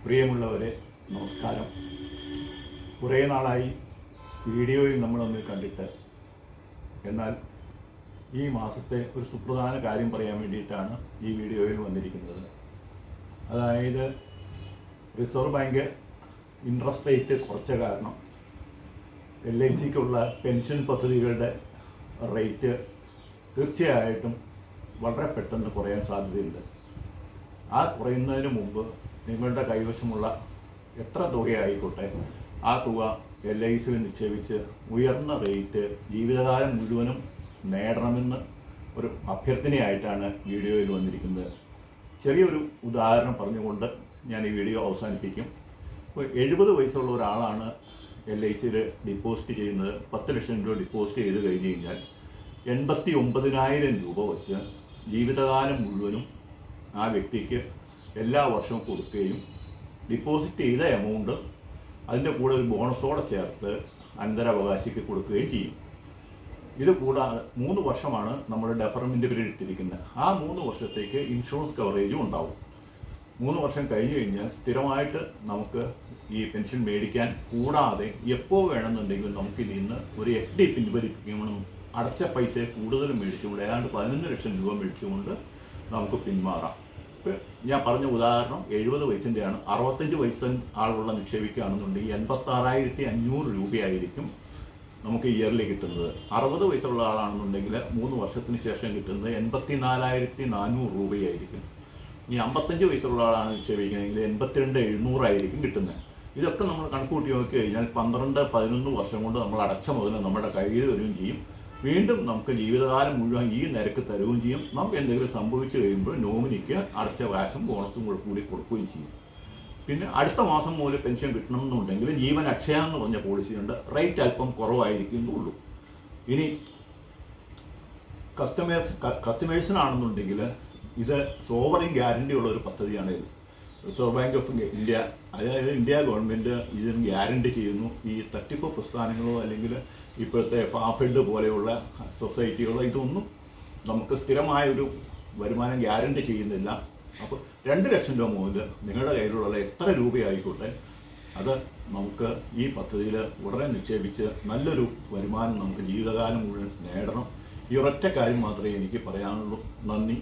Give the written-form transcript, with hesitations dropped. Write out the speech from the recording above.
പ്രിയമുള്ളവരെ, നമസ്കാരം. കുറേ നാളായി വീഡിയോയിൽ നമ്മളൊന്ന് കണ്ടിട്ട്. എന്നാൽ ഈ മാസത്തെ ഒരു സുപ്രധാന കാര്യം പറയാൻ വേണ്ടിയിട്ടാണ് ഈ വീഡിയോയിൽ വന്നിരിക്കുന്നത്. അതായത് റിസർവ് ബാങ്ക് ഇൻട്രസ്റ്റ് റേറ്റ് കുറച്ച കാരണം LICക്കുള്ള പെൻഷൻ പദ്ധതികളുടെ റേറ്റ് തീർച്ചയായിട്ടും വളരെ പെട്ടെന്ന് കുറയാൻ സാധ്യതയുണ്ട്. ആ കുറയുന്നതിന് മുമ്പ് നിങ്ങളുടെ കൈവശമുള്ള എത്ര തുകയായിക്കോട്ടെ ആ തുക LICയിൽ നിക്ഷേപിച്ച് ഉയർന്ന റേറ്റ് ജീവിതകാലം മുഴുവനും നേടണമെന്ന് ഒരു അഭ്യർത്ഥനയായിട്ടാണ് വീഡിയോയിൽ വന്നിരിക്കുന്നത്. ചെറിയൊരു ഉദാഹരണം പറഞ്ഞുകൊണ്ട് ഞാൻ ഈ വീഡിയോ അവസാനിപ്പിക്കും. ഇപ്പോൾ 70 വയസ്സുള്ള ഒരാളാണ് LICയിൽ ഡിപ്പോസിറ്റ് ചെയ്യുന്നത്. 10 ലക്ഷം രൂപ ഡിപ്പോസിറ്റ് ചെയ്ത് കഴിഞ്ഞ് കഴിഞ്ഞാൽ 89,000 രൂപ വച്ച് ജീവിതകാലം മുഴുവനും ആ വ്യക്തിക്ക് എല്ലാ വർഷവും കൊടുക്കുകയും ഡിപ്പോസിറ്റ് ചെയ്ത എമൗണ്ട് അതിൻ്റെ കൂടെ ഒരു ബോണസോടെ ചേർത്ത് അനന്തരാവകാശിക്ക് കൊടുക്കുകയും ചെയ്യും. ഇത് കൂടാതെ 3 വർഷമാണ് നമ്മൾ ഡെഫർമെൻ്റ് പീരീഡ് ഇട്ടിരിക്കുന്നത്. ആ 3 വർഷത്തേക്ക് ഇൻഷുറൻസ് കവറേജും ഉണ്ടാവും. 3 വർഷം കഴിഞ്ഞ് കഴിഞ്ഞാൽ സ്ഥിരമായിട്ട് നമുക്ക് ഈ പെൻഷൻ മേടിക്കാൻ കൂടാതെ എപ്പോൾ വേണമെന്നുണ്ടെങ്കിലും നമുക്ക് ഇതിൽ നിന്ന് ഒരു FD പിൻവലിപ്പിക്കണം. അടച്ച പൈസ കൂടുതലും മേടിച്ചുകൊണ്ട് ഏതാണ്ട് 11 ലക്ഷം രൂപ മേടിച്ചുകൊണ്ട് നമുക്ക് പിന്മാറാം. ഇപ്പോൾ ഞാൻ പറഞ്ഞ ഉദാഹരണം 70 വയസ്സിൻ്റെയാണ്. 65 വയസ്സ് ആളുള്ള നിക്ഷേപിക്കുകയാണെന്നുണ്ടെങ്കിൽ 86,500 രൂപയായിരിക്കും നമുക്ക് ഇയർലി കിട്ടുന്നത്. 60 വയസ്സുള്ള ആളാണെന്നുണ്ടെങ്കിൽ 3 വർഷത്തിന് ശേഷം കിട്ടുന്നത് 84,400 രൂപയായിരിക്കും. ഇനി 55 വയസ്സുള്ള ആളാണ് നിക്ഷേപിക്കുന്നതെങ്കിൽ 82,700 ആയിരിക്കും കിട്ടുന്നത്. ഇതൊക്കെ നമ്മൾ കണക്കൂട്ടി നോക്കി കഴിഞ്ഞാൽ 12-11 വർഷം കൊണ്ട് നമ്മൾ അടച്ച മുതൽ നമ്മുടെ കയ്യിൽ വരികയും ചെയ്യും. വീണ്ടും നമുക്ക് ജീവിതകാലം മുഴുവൻ ഈ നിരക്ക് തരുകയും ചെയ്യും. നമുക്ക് എന്തെങ്കിലും സംഭവിച്ചു കഴിയുമ്പോൾ നോമിനിക്ക് അടച്ച കാശും ബോണസും കൂടി കൊടുക്കുകയും ചെയ്യും. പിന്നെ അടുത്ത മാസം മുതൽ പെൻഷൻ കിട്ടണമെന്നുണ്ടെങ്കിൽ ജീവൻ അക്ഷയ എന്ന് പറഞ്ഞ പോളിസിയുണ്ട്. റേറ്റ് അല്പം കുറവായിരിക്കുന്നുള്ളൂ. ഇനി കസ്റ്റമേഴ്സിനാണെന്നുണ്ടെങ്കിൽ ഇത് സോവറിൻ ഗ്യാരണ്ടി ഉള്ള ഒരു പദ്ധതിയാണ്. ഇത് റിസർവ് ബാങ്ക് ഓഫ് ഇന്ത്യ, അതായത് ഇന്ത്യ ഗവൺമെൻറ് ഇതിന് ഗ്യാരണ്ടി ചെയ്യുന്നു. ഈ തട്ടിപ്പ് പ്രസ്ഥാനങ്ങളോ അല്ലെങ്കിൽ ഇപ്പോഴത്തെ ഫാഫെഡ് പോലെയുള്ള സൊസൈറ്റികളോ ഇതൊന്നും നമുക്ക് സ്ഥിരമായൊരു വരുമാനം ഗ്യാരണ്ടി ചെയ്യുന്നില്ല. അപ്പോൾ 2 ലക്ഷം രൂപ മുതൽ നിങ്ങളുടെ കയ്യിലുള്ള എത്ര രൂപയായിക്കോട്ടെ അത് നമുക്ക് ഈ പദ്ധതിയിൽ ഉടനെ നിക്ഷേപിച്ച് നല്ലൊരു വരുമാനം നമുക്ക് ജീവിതകാലം മുഴുവൻ നേടണം. ഈ ഒരൊറ്റ കാര്യം മാത്രമേ എനിക്ക് പറയാനുള്ളൂ. നന്ദി.